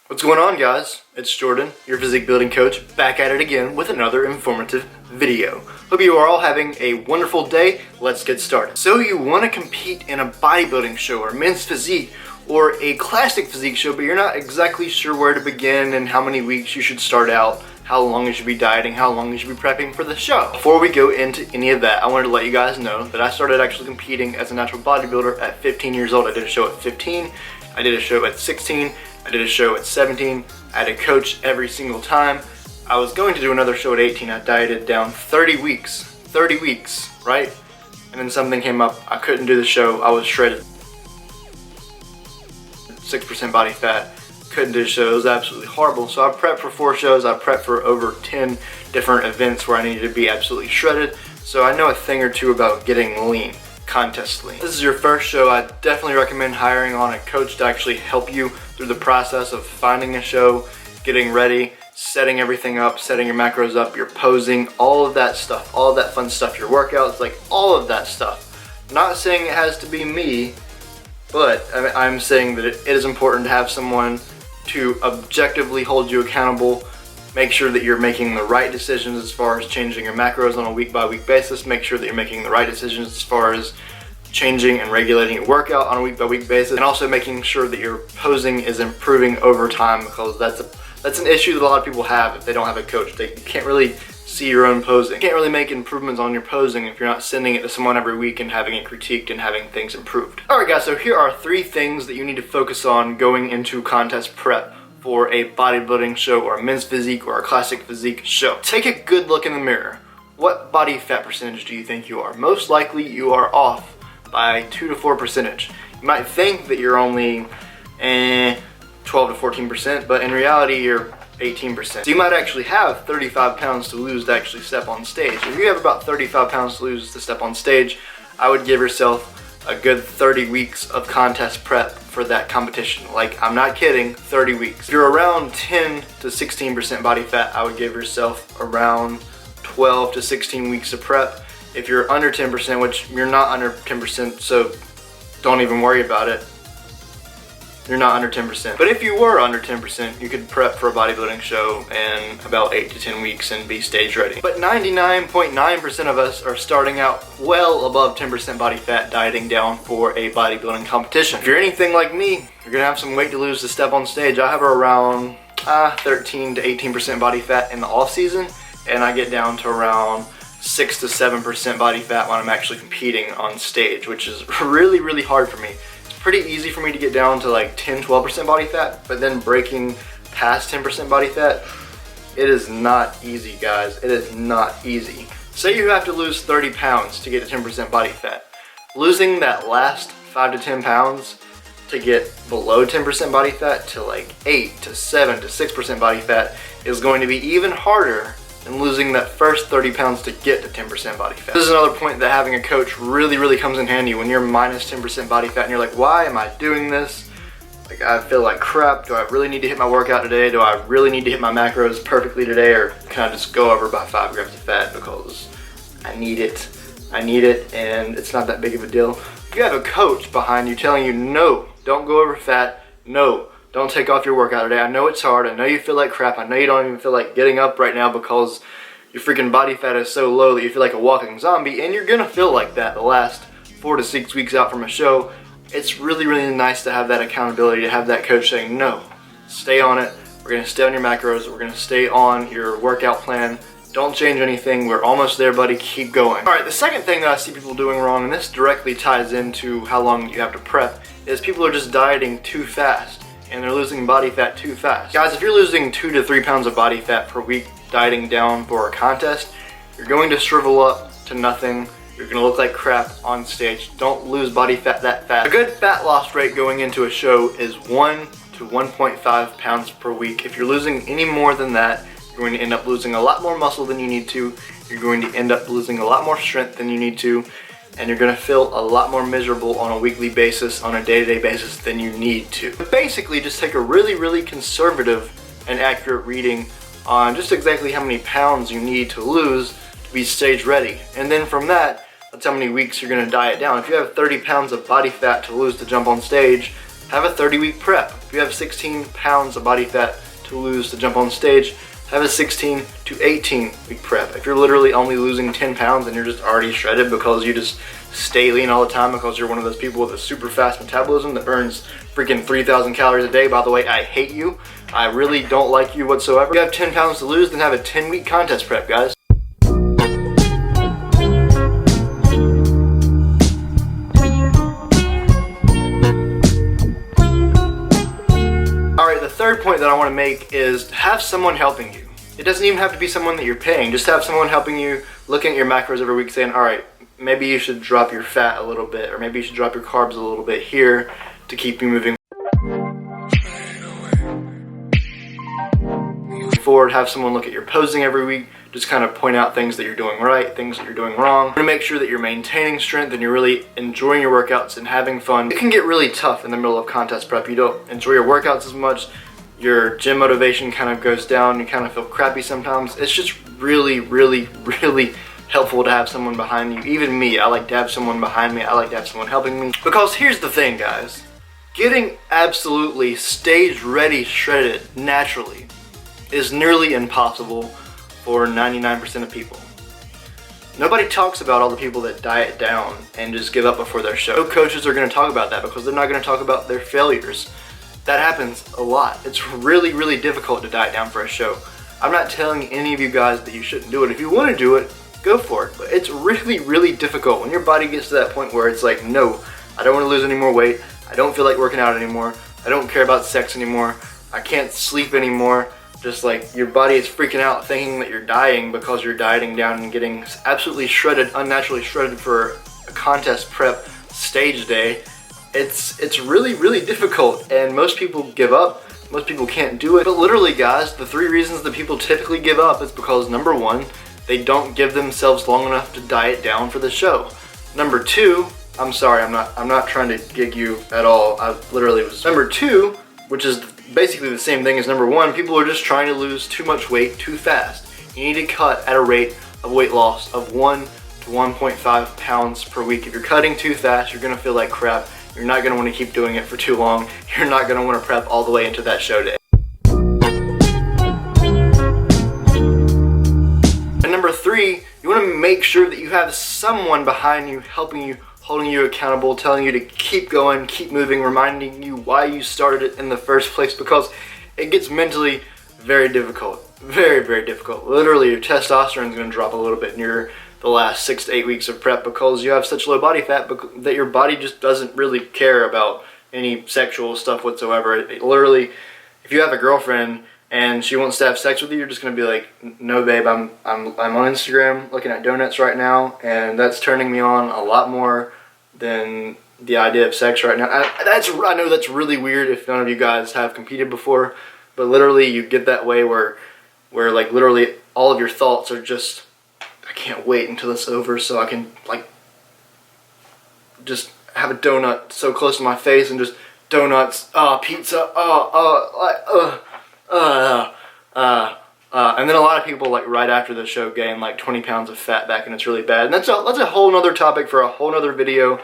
What's going on, guys? It's Jordan, your physique building coach, back at it again with another informative video. Hope you are all having a wonderful day. Let's get started. So you want to compete in a bodybuilding show or men's physique or a classic physique show, but you're not exactly sure where to begin and how many weeks you should start out, how long you should be dieting, how long you should be prepping for the show. Before we go into any of that, I wanted to let you guys know that I started actually competing as a natural bodybuilder at 15 years old. I did a show at 15, I did a show at 16, I did a show at 17, I had a coach every single time. I was going to do another show at 18, I dieted down 30 weeks, right? And then something came up, I couldn't do the show, I was shredded. 6% body fat, couldn't do the show, it was absolutely horrible. So I prepped for 4 shows, I prepped for over 10 different events where I needed to be absolutely shredded. So I know a thing or two about getting lean. Contest lean. This is your first show, I definitely recommend hiring on a coach to actually help you through the process of finding a show, getting ready, setting everything up, setting your macros up, your posing, all of that stuff, all of that fun stuff, your workouts, like all of that stuff. I'm not saying it has to be me, but I'm saying that it is important to have someone to objectively hold you accountable, make sure that you're making the right decisions as far as changing your macros on a week-by-week basis, make sure that you're making the right decisions as far as changing and regulating your workout on a week-by-week basis, and also making sure that your posing is improving over time, because that's an issue that a lot of people have if they don't have a coach. You can't really see your own posing. You can't really make improvements on your posing if you're not sending it to someone every week and having it critiqued and having things improved. Alright guys, so here are 3 things that you need to focus on going into contest prep for a bodybuilding show or a men's physique or a classic physique show. Take a good look in the mirror. What body fat percentage do you think you are? Most likely you are off by 2 to 4%. You might think that you're only 12 to 14%, but in reality you're 18%. So you might actually have 35 pounds to lose to actually step on stage. If you have about 35 pounds to lose to step on stage, I would give yourself a good 30 weeks of contest prep for that competition. Like, I'm not kidding, 30 weeks. If you're around 10 to 16% body fat, I would give yourself around 12 to 16 weeks of prep. If you're under 10%, which you're not under 10%, so don't even worry about it. You're not under 10%. But if you were under 10%, you could prep for a bodybuilding show in about 8 to 10 weeks and be stage ready. But 99.9% of us are starting out well above 10% body fat, dieting down for a bodybuilding competition. If you're anything like me, you're gonna have some weight to lose to step on stage. I have around 13 to 18% body fat in the off season, and I get down to around 6 to 7% body fat when I'm actually competing on stage, which is really, really hard for me. Pretty easy for me to get down to like 10-12% body fat, but then breaking past 10% body fat, it is not easy, guys. It is not easy. Say you have to lose 30 pounds to get to 10% body fat. Losing that last 5 to 10 pounds to get below 10% body fat to like 8 to 7 to 6% body fat is going to be even harder than losing that first 30 pounds to get to 10% body fat. This is another point that having a coach really comes in handy when you're minus 10% body fat and you're like, why am I doing this? Like, I feel like crap. Do I really need to hit my workout today? Do I really need to hit my macros perfectly today? Or can I just go over by 5 grams of fat because I need it? I need it and it's not that big of a deal. If you have a coach behind you telling you, no, don't go over fat, no, don't take off your workout today. I know it's hard. I know you feel like crap. I know you don't even feel like getting up right now because your freaking body fat is so low that you feel like a walking zombie, and you're gonna feel like that the last 4 to 6 weeks out from a show. It's really nice to have that accountability, to have that coach saying, no, stay on it. We're gonna stay on your macros. We're gonna stay on your workout plan. Don't change anything. We're almost there, buddy. Keep going. All right, the second thing that I see people doing wrong, and this directly ties into how long you have to prep, is people are just dieting too fast. And they're losing body fat too fast. Guys, if you're losing 2 to 3 pounds of body fat per week dieting down for a contest, you're going to shrivel up to nothing. You're going to look like crap on stage. Don't lose body fat that fast. A good fat loss rate going into a show is 1 to 1.5 pounds per week. If you're losing any more than that, you're going to end up losing a lot more muscle than you need to. You're going to end up losing a lot more strength than you need to. And you're gonna feel a lot more miserable on a weekly basis, on a day-to-day basis than you need to. But basically, just take a really conservative and accurate reading on just exactly how many pounds you need to lose to be stage ready. And then from that, that's how many weeks you're gonna diet down. If you have 30 pounds of body fat to lose to jump on stage, have a 30-week prep. If you have 16 pounds of body fat to lose to jump on stage, have a 16 to 18 week prep. If you're literally only losing 10 pounds and you're just already shredded because you just stay lean all the time because you're one of those people with a super fast metabolism that burns freaking 3,000 calories a day. By the way, I hate you. I really don't like you whatsoever. If you have 10 pounds to lose, then have a 10-week contest prep, guys. Alright, the third point that I want to make is have someone helping you. It doesn't even have to be someone that you're paying. Just have someone helping you, looking at your macros every week saying, alright, maybe you should drop your fat a little bit, or maybe you should drop your carbs a little bit here to keep you moving forward. Have someone look at your posing every week, just kind of point out things that you're doing right, things that you're doing wrong. To make sure that you're maintaining strength and you're really enjoying your workouts and having fun. It can get really tough in the middle of contest prep. You don't enjoy your workouts as much, your gym motivation kind of goes down, you kind of feel crappy sometimes. It's just really, really, really helpful to have someone behind you. Even me, I like to have someone behind me, I like to have someone helping me. Because here's the thing, guys. Getting absolutely stage ready shredded naturally is nearly impossible for 99% of people. Nobody talks about all the people that diet down and just give up before their show. No coaches are going to talk about that because they're not going to talk about their failures. That happens a lot. It's really, really difficult to diet down for a show. I'm not telling any of you guys that you shouldn't do it. If you want to do it, go for it. But it's really, really difficult when your body gets to that point where it's like, no, I don't want to lose any more weight. I don't feel like working out anymore. I don't care about sex anymore. I can't sleep anymore. Just like your body is freaking out thinking that you're dying because you're dieting down and getting absolutely shredded, unnaturally shredded for a contest prep stage day. It's really, really difficult, and most people give up. Most people can't do it. But literally, guys, the 3 reasons that people typically give up is because number 1, they don't give themselves long enough to diet down for the show. Number 2, I'm sorry, I'm not trying to gig you at all. I literally was. Number 2, which is basically the same thing as number 1, people are just trying to lose too much weight too fast. You need to cut at a rate of weight loss of 1 to 1.5 pounds per week. If you're cutting too fast, you're gonna feel like crap. You're not going to want to keep doing it for too long. You're not going to want to prep all the way into that show day. And number 3, you want to make sure that you have someone behind you, helping you, holding you accountable, telling you to keep going, keep moving, reminding you why you started it in the first place, because it gets mentally very difficult. Very, very difficult. Literally, your testosterone is going to drop a little bit in the last 6 to 8 weeks of prep because you have such low body fat that your body just doesn't really care about any sexual stuff whatsoever. It literally, if you have a girlfriend and she wants to have sex with you, you're just gonna be like, no babe, I'm on Instagram looking at donuts right now, and that's turning me on a lot more than the idea of sex right now. I know that's really weird if none of you guys have competed before, but literally you get that way where like literally all of your thoughts are just, I can't wait until it's over so I can like just have a donut so close to my face and just donuts, pizza, and then a lot of people like right after the show gain like 20 pounds of fat back, and it's really bad. And that's a whole nother topic for a whole nother video.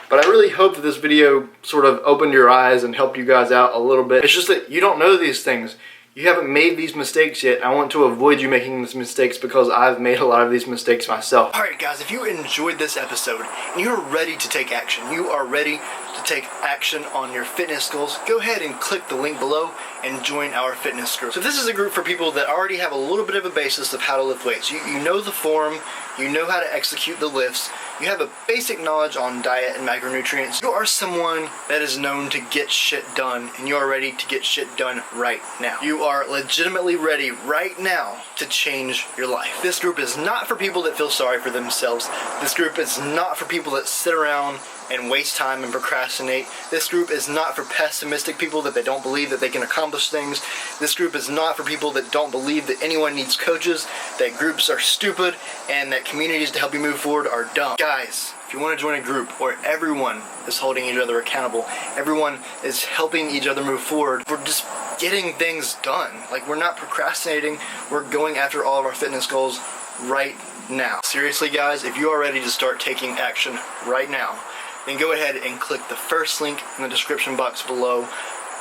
But I really hope that this video sort of opened your eyes and helped you guys out a little bit. It's just that you don't know these things. You haven't made these mistakes yet. I want to avoid you making these mistakes because I've made a lot of these mistakes myself. Alright guys, if you enjoyed this episode and you're ready to take action, you are ready to take action on your fitness goals, go ahead and click the link below and join our fitness group. So this is a group for people that already have a little bit of a basis of how to lift weights. You know the form, you know how to execute the lifts, you have a basic knowledge on diet and macronutrients. You are someone that is known to get shit done, and you are ready to get shit done right now. You are legitimately ready right now to change your life. This group is not for people that feel sorry for themselves. This group is not for people that sit around and waste time and procrastinate. This group is not for pessimistic people that they don't believe that they can accomplish things. This group is not for people that don't believe that anyone needs coaches, that groups are stupid, and that communities to help you move forward are dumb. Guys, if you want to join a group where everyone is holding each other accountable, everyone is helping each other move forward, we're just getting things done. Like, we're not procrastinating, we're going after all of our fitness goals right now. Seriously guys, if you are ready to start taking action right now, then go ahead and click the first link in the description box below.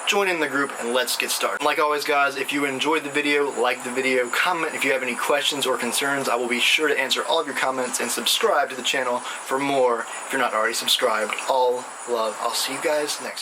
Join in the group and let's get started. Like always, guys, if you enjoyed the video, like the video, comment if you have any questions or concerns. I will be sure to answer all of your comments, and subscribe to the channel for more if you're not already subscribed. All love. I'll see you guys next time.